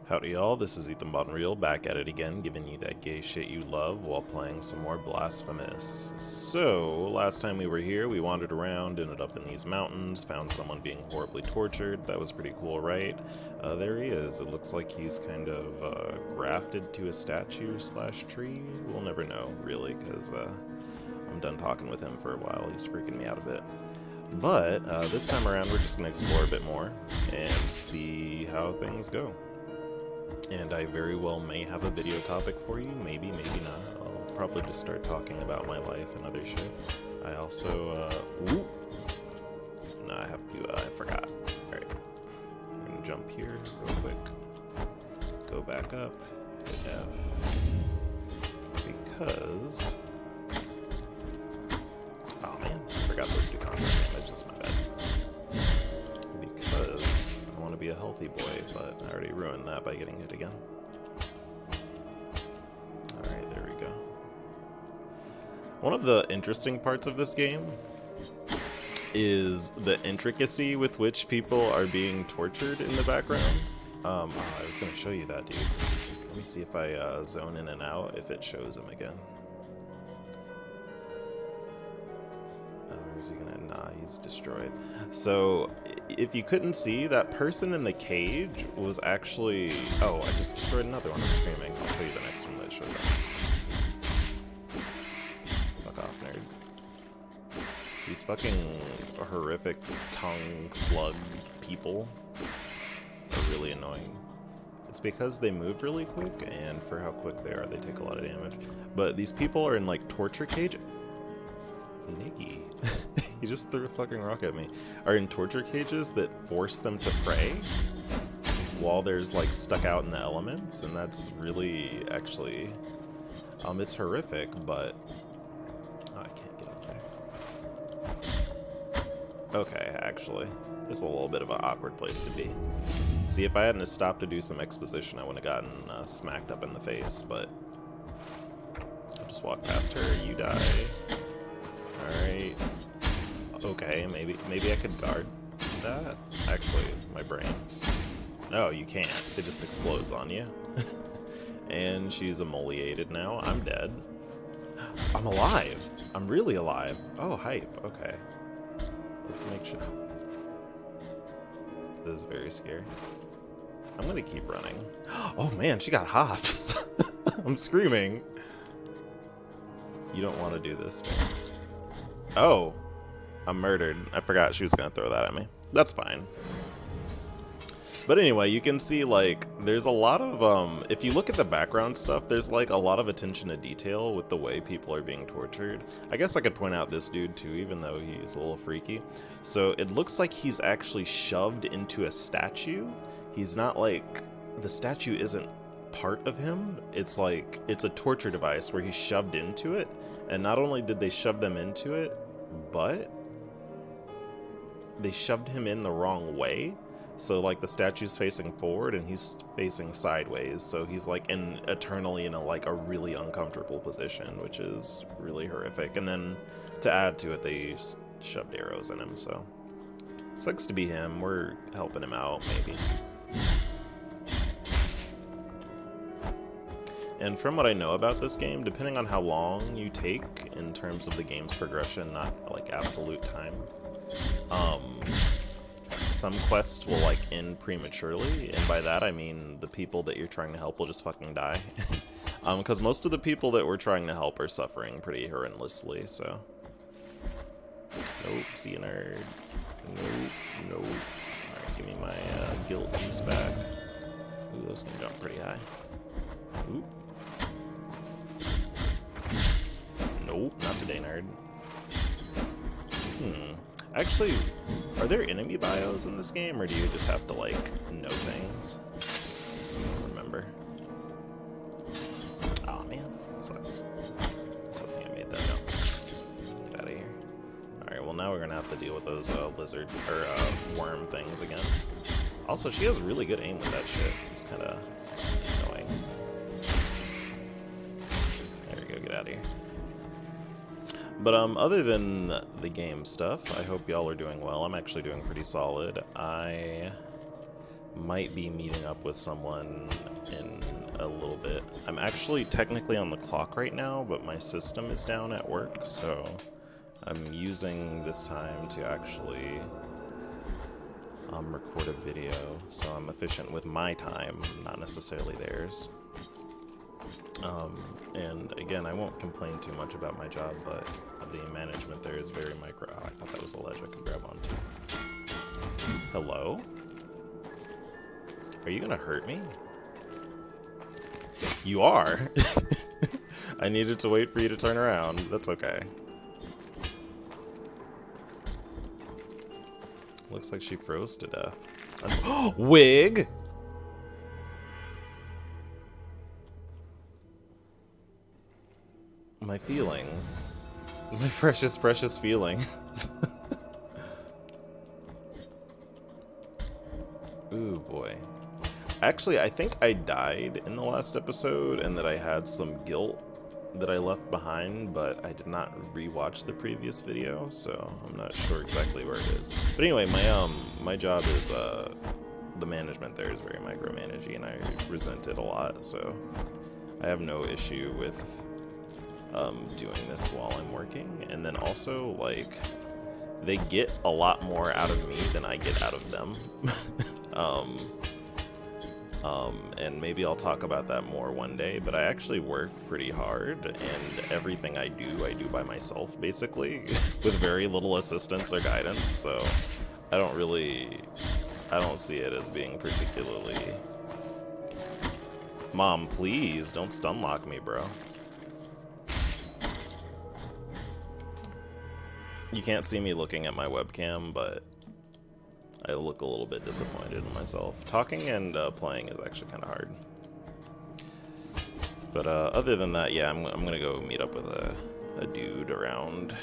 Howdy y'all, this is Ethan Bonreal, back at it again, giving you that gay shit you love while playing some more Blasphemous. So, last time we were here, we wandered around, ended up in these mountains, found someone being horribly tortured. That was pretty cool, right? There he is. It looks like he's kind of grafted to a statue slash tree. We'll never know, really, because I'm done talking with him for a while. He's freaking me out a bit. But this time around, we're just going to explore a bit more and see how things go. And I very well may have a video topic for you, maybe, maybe not. I'll probably just start talking about my life and other shit. I also, no, I have to, I forgot. Alright, I'm gonna jump here real quick. Go back up, hit F. Because, oh man, I forgot those do contact damage, that's my bad. Because I want to be a healthy boy, but I already ruined that by getting hit again. Alright, there we go. One of the interesting parts of this game is the intricacy with which people are being tortured in the background. I was going to show you that, dude. Let me see if I zone in and out, if it shows him again. Is he gonna? Nah, he's destroyed. So, if you couldn't see, that person in the cage was actually... Oh, I just destroyed another one. I'm screaming. I'll show you the next one that shows up. Fuck off, nerd. These fucking horrific tongue slug people are really annoying. It's because they move really quick, and for how quick they are, they take a lot of damage. But these people are in, like, torture cage... Niggy. He just threw a fucking rock at me. Are in torture cages that force them to pray while there's like stuck out in the elements, and that's really actually it's horrific, but oh, I can't get up there. Okay, actually, this is a little bit of an awkward place to be. See, if I hadn't stopped to do some exposition, I would have gotten smacked up in the face, but I'll just walk past her. You die. Alright. Okay, maybe I could guard that. Actually, my brain. No, you can't. It just explodes on you. And she's emoliated now. I'm dead. I'm alive. I'm really alive. Oh, hype. Okay. Let's make sure. This is very scary. I'm gonna keep running. Oh man, she got hops. I'm screaming. You don't want to do this, man. Oh, I'm murdered. I forgot she was gonna throw that at me. That's fine. But anyway, you can see, like, there's a lot of, if you look at the background stuff, there's, like, a lot of attention to detail with the way people are being tortured. I guess I could point out this dude, too, even though he's a little freaky. So, it looks like he's actually shoved into a statue. He's not, like, the statue isn't part of him. It's, like, it's a torture device where he's shoved into it. And not only did they shove them into it, but they shoved him in the wrong way. So like the statue's facing forward and he's facing sideways. So he's like eternally in a really uncomfortable position, which is really horrific. And then to add to it, they shoved arrows in him. So sucks to be him. We're helping him out, maybe. And from what I know about this game, depending on how long you take in terms of the game's progression, not like absolute time, some quests will like end prematurely, and by that I mean the people that you're trying to help will just fucking die. Because most of the people that we're trying to help are suffering pretty horrendously, so. Nope, see you, nerd. Nope, nope. Alright, give me my guilt juice back. Ooh, those can jump pretty high. Oop. Nope, not today, nerd. Actually, are there enemy bios in this game, or do you just have to, like, know things? I don't remember. Aw, man, that sucks. I was hoping I made that up. Get out of here. Alright, well now we're gonna have to deal with those lizard, or worm things again. Also, she has really good aim with that shit. It's kinda annoying. There we go, get out of here. But other than the game stuff, I hope y'all are doing well. I'm actually doing pretty solid. I might be meeting up with someone in a little bit. I'm actually technically on the clock right now, but my system is down at work, so I'm using this time to actually record a video, so I'm efficient with my time, not necessarily theirs. And again, I won't complain too much about my job, but the management there is very micro. Oh, I thought that was a ledge I could grab onto. Hello? Are you gonna hurt me? You are. I needed to wait for you to turn around. That's okay. Looks like she froze to death. Wig! My feelings. My precious, precious feelings. Ooh, boy. Actually, I think I died in the last episode and that I had some guilt that I left behind, but I did not rewatch the previous video, so I'm not sure exactly where it is. But anyway, my job is, the management there is very micromanaging, and I resent it a lot, so I have no issue with doing this while I'm working. And then also, like, they get a lot more out of me than I get out of them. And maybe I'll talk about that more one day, but I actually work pretty hard, and everything I do by myself, basically, with very little assistance or guidance, so I don't see it as being particularly... Mom, please, don't stun lock me, bro. You can't see me looking at my webcam, but I look a little bit disappointed in myself. Talking and playing is actually kind of hard. But other than that, yeah, I'm gonna go meet up with a dude around.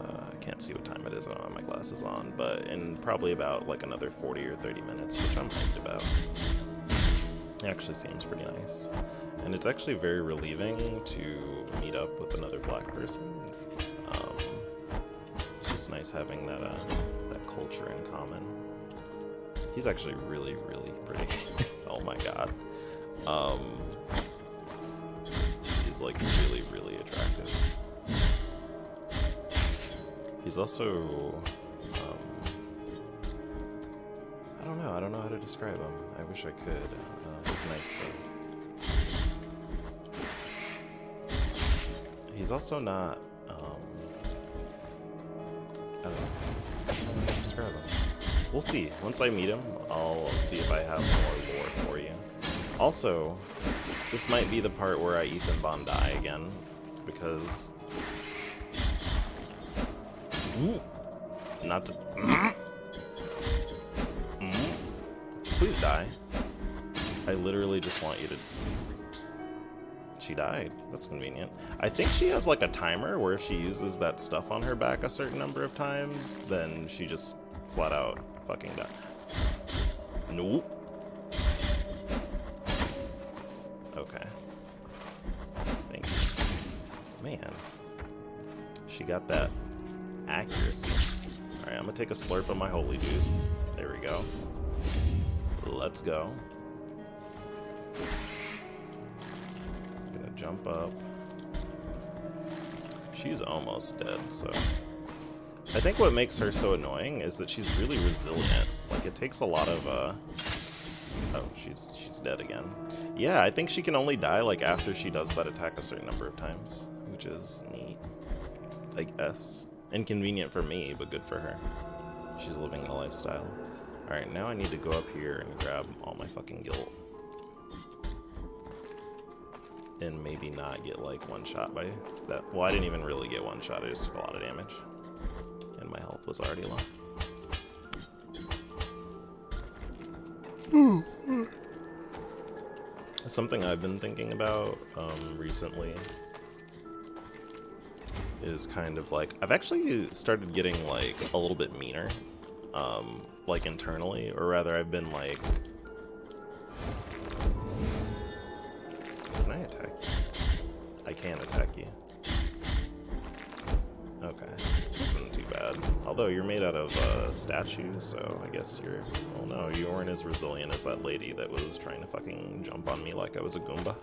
I can't see what time it is. I don't have my glasses on, but in probably about like another 40 or 30 minutes, which I'm hyped about. It actually seems pretty nice. And it's actually very relieving to meet up with another black person. It's just nice having that culture in common. He's actually really, really pretty. Oh my god. He's like really, really attractive. He's also, I don't know how to describe him. I wish I could. He's nice though. He's also not, I don't know how to describe him. We'll see. Once I meet him, I'll see if I have more lore for you. Also, this might be the part where I Ethan Bond die again, because... Not to... Please die. I literally just want you to... She died. That's convenient. I think she has like a timer where if she uses that stuff on her back a certain number of times, then she just flat out fucking die. Nope. Okay. Thank you. Man. She got that accuracy. Alright, I'm gonna take a slurp of my holy juice. There we go. Let's go. Gonna jump up. She's almost dead, so... I think what makes her so annoying is that she's really resilient. Like, it takes a lot of, Oh, she's dead again. Yeah, I think she can only die, like, after she does that attack a certain number of times, which is neat. I guess. Inconvenient for me, but good for her. She's living the lifestyle. Alright, now I need to go up here and grab all my fucking guilt. And maybe not get, like, one shot by that. Well, I didn't even really get one shot, I just took a lot of damage. And my health was already low. Something I've been thinking about recently is kind of like, I've actually started getting like a little bit meaner, like internally, or rather I've been like, can I attack you? I can attack you. Okay. Okay, this isn't too bad. Although you're made out of statues, so I guess you're... Oh no, you weren't as resilient as that lady that was trying to fucking jump on me like I was a Goomba.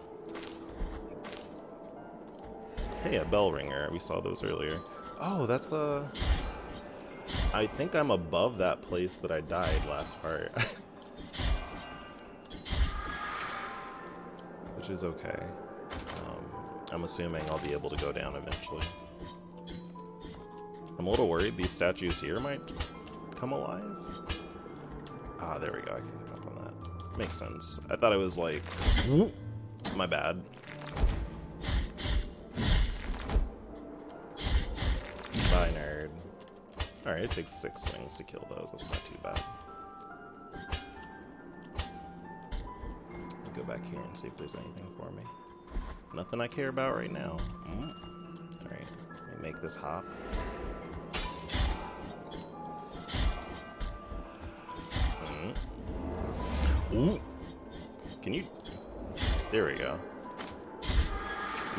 Hey, a bell ringer. We saw those earlier. Oh, that's I think I'm above that place that I died last part. Which is okay. I'm assuming I'll be able to go down eventually. I'm a little worried these statues here might come alive. Ah, there we go. I can jump on that. Makes sense. I thought it was like... My bad. Bye, nerd. Alright, it takes 6 swings to kill those. That's not too bad. I'll go back here and see if there's anything for me. Nothing I care about right now. Alright, let me make this hop. Ooh. Can you... There we go.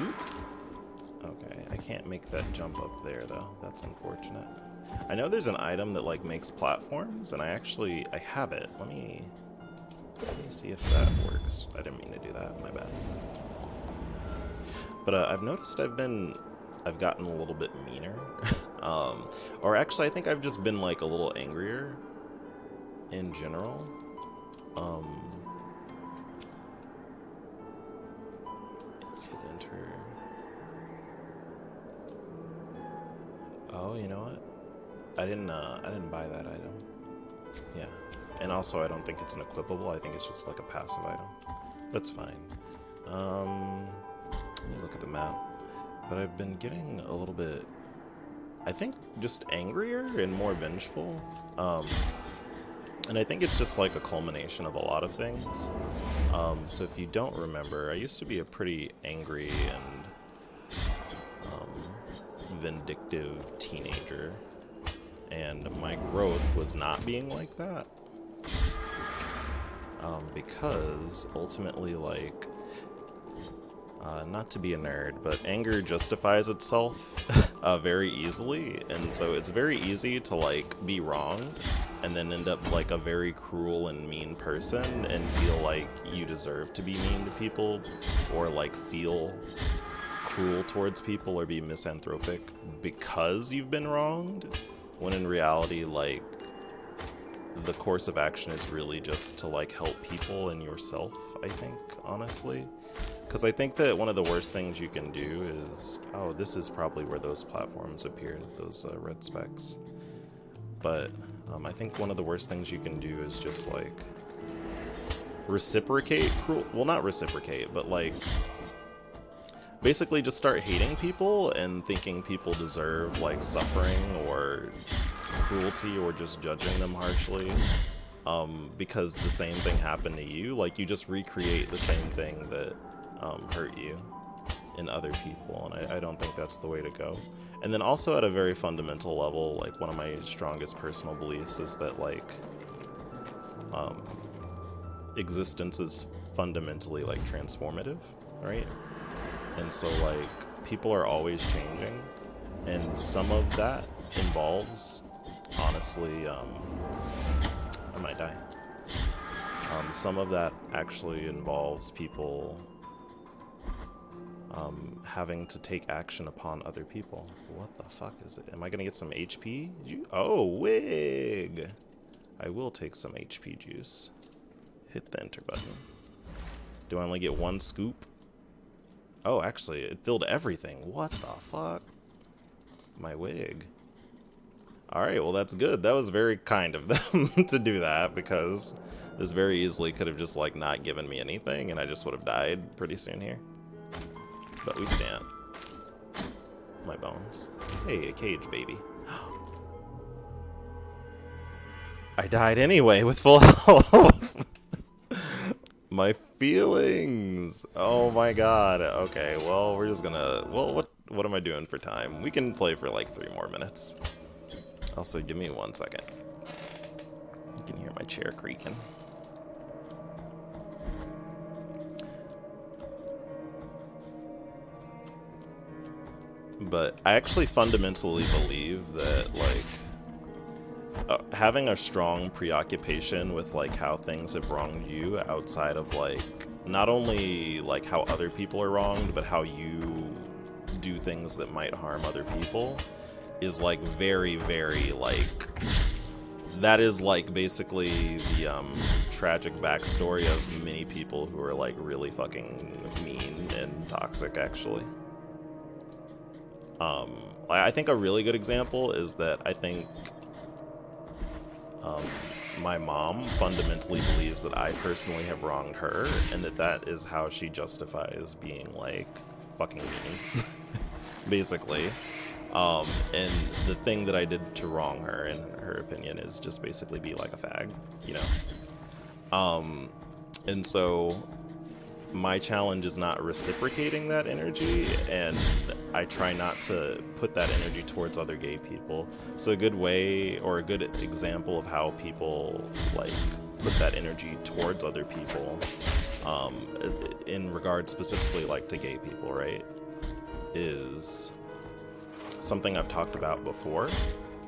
Ooh. Okay, I can't make that jump up there, though. That's unfortunate. I know there's an item that, like, makes platforms, and I have it. Let me see if that works. I didn't mean to do that. My bad. But I've noticed I've gotten a little bit meaner. Or actually, I think I've just been, like, a little angrier in general. Enter. Oh, you know what? I didn't buy that item. Yeah. And also, I don't think it's an equipable. I think it's just like a passive item. That's fine. Let me look at the map. But I've been getting a little bit, I think, just angrier and more vengeful. And I think it's just like a culmination of a lot of things. So if you don't remember, I used to be a pretty angry and vindictive teenager. And my growth was not being like that. Because ultimately, like, not to be a nerd, but anger justifies itself very easily. And so it's very easy to, like, be wrong and then end up like a very cruel and mean person and feel like you deserve to be mean to people or like feel cruel towards people or be misanthropic because you've been wronged, when in reality, like, the course of action is really just to like help people and yourself, I think, honestly. Because I think that one of the worst things you can do is, oh, this is probably where those platforms appeared, those red specks. But I think one of the worst things you can do is just like reciprocate cruel, well, not reciprocate, but like basically just start hating people and thinking people deserve like suffering or cruelty or just judging them harshly because the same thing happened to you. Like, you just recreate the same thing that hurt you in other people, and I don't think that's the way to go. And then also at a very fundamental level, like, one of my strongest personal beliefs is that, like, existence is fundamentally, like, transformative, right? And so, like, people are always changing, and some of that involves, honestly, I might die. Some of that actually involves people having to take action upon other people. What the fuck is it? Am I gonna get some HP? Oh, wig! I will take some HP juice. Hit the enter button. Do I only get one scoop? Oh, actually, it filled everything. What the fuck? My wig. Alright, well, that's good. That was very kind of them to do that, because this very easily could have just, like, not given me anything, and I just would have died pretty soon here. But we stand. My bones. Hey, a cage, baby. I died anyway with full health. My feelings. Oh my god. Okay, well, we're just gonna... Well, what am I doing for time? We can play for like 3 more minutes. Also, give me 1 second. You can hear my chair creaking. But I actually fundamentally believe that, like, having a strong preoccupation with, like, how things have wronged you outside of, like, not only, like, how other people are wronged, but how you do things that might harm other people is, like, very, very, like, that is, like, basically the tragic backstory of many people who are, like, really fucking mean and toxic, actually. I think a really good example is that I think my mom fundamentally believes that I personally have wronged her, and that is how she justifies being, like, fucking mean, basically. And the thing that I did to wrong her, in her opinion, is just basically be like a fag, you know? And so my challenge is not reciprocating that energy, and I try not to put that energy towards other gay people. So a good way, or a good example of how people, like, put that energy towards other people, in regards specifically, like, to gay people, right, is something I've talked about before,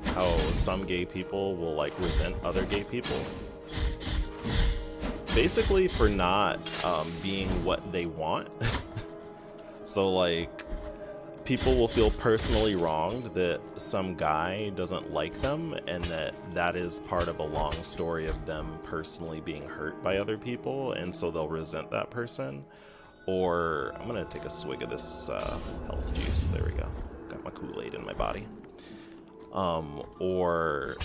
how some gay people will, like, resent other gay people, basically for not being what they want. So, like, people will feel personally wronged that some guy doesn't like them, and that is part of a long story of them personally being hurt by other people, and so they'll resent that person. Or, I'm gonna take a swig of this health juice, there we go. Got my Kool-Aid in my body. Or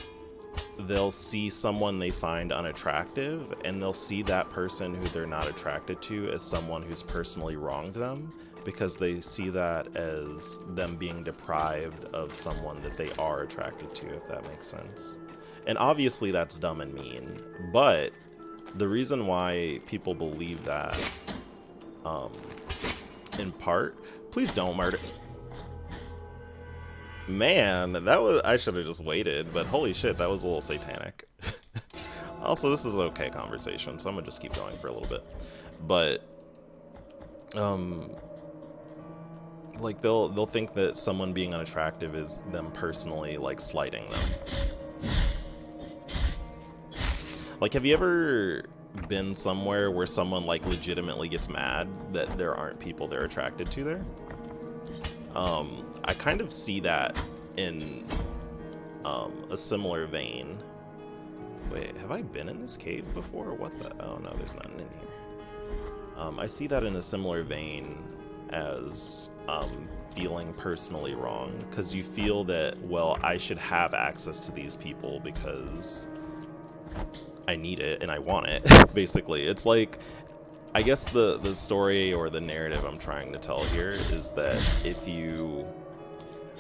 they'll see someone they find unattractive, and they'll see that person who they're not attracted to as someone who's personally wronged them, because they see that as them being deprived of someone that they are attracted to, if that makes sense. And obviously that's dumb and mean, but the reason why people believe that, in part, please don't murder. Man, that was, I should have just waited, but holy shit, that was a little satanic. Also, this is an okay conversation, so I'm gonna just keep going for a little bit. But, like, they'll think that someone being unattractive is them personally, like, slighting them. Like, have you ever been somewhere where someone, like, legitimately gets mad that there aren't people they're attracted to there? I kind of see that in a similar vein. Wait, have I been in this cave before? What the? Oh no, there's nothing in here. I see that in a similar vein as feeling personally wrong, because you feel that, well, I should have access to these people because I need it and I want it. Basically, it's like, I guess the story or the narrative I'm trying to tell here is that if you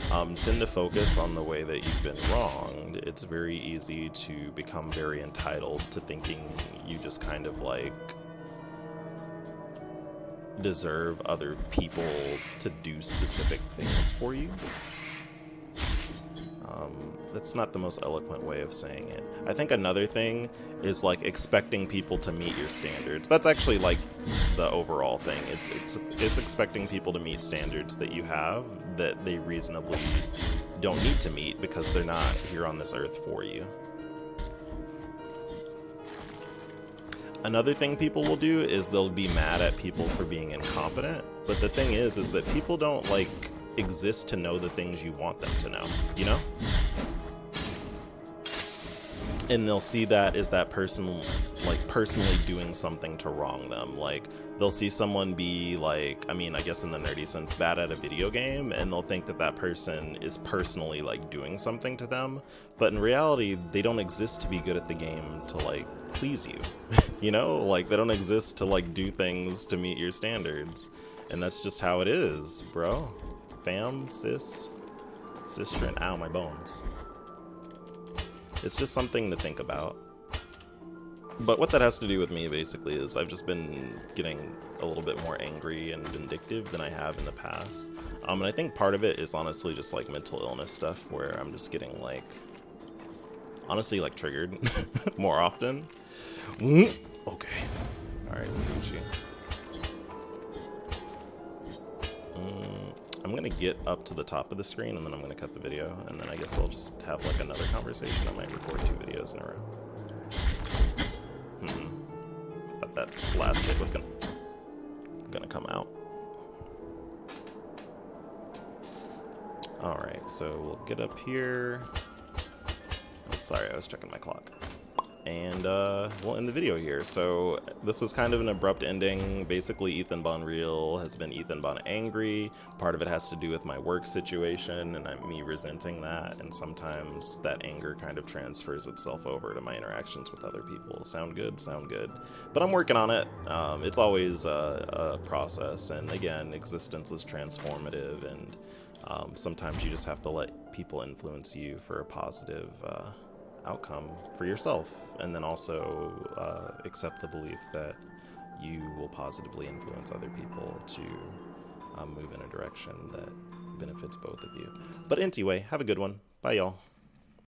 tend to focus on the way that you've been wronged, it's very easy to become very entitled to thinking you just kind of, like, deserve other people to do specific things for you. That's not the most eloquent way of saying it. I think another thing is, like, expecting people to meet your standards. That's actually, like, the overall thing. It's expecting people to meet standards that you have that they reasonably don't need to meet because they're not here on this earth for you. Another thing people will do is they'll be mad at people for being incompetent. But the thing is that people don't, like, exist to know the things you want them to know, you know? And they'll see that as that person, like, personally doing something to wrong them. Like, they'll see someone be, like, I mean, I guess in the nerdy sense, bad at a video game, and they'll think that that person is personally, like, doing something to them. But in reality, they don't exist to be good at the game to, like, please you. You know? Like, they don't exist to, like, do things to meet your standards. And that's just how it is, bro. Fam, sis, sister, and ow, my bones. It's just something to think about. But what that has to do with me, basically, is I've just been getting a little bit more angry and vindictive than I have in the past. And I think part of it is honestly just, like, mental illness stuff, where I'm just getting, like, honestly, like, triggered more often. Okay. Alright, Gucci. I'm I'm gonna get up to the top of the screen and then I'm gonna cut the video, and then I guess I'll just have like another conversation. I might record 2 videos in a row. Thought that last bit was gonna come out. Alright, so we'll get up here. Oh, sorry, I was checking my clock. And we'll end the video here. So this was kind of an abrupt ending. Basically, Ethan Bonreal has been Ethan Bon angry. Part of it has to do with my work situation and me resenting that. And sometimes that anger kind of transfers itself over to my interactions with other people. Sound good? Sound good. But I'm working on it. It's always a process. And again, existence is transformative. And sometimes you just have to let people influence you for a positive outcome for yourself, and then also accept the belief that you will positively influence other people to move in a direction that benefits both of you. But anyway, have a good one. Bye, y'all.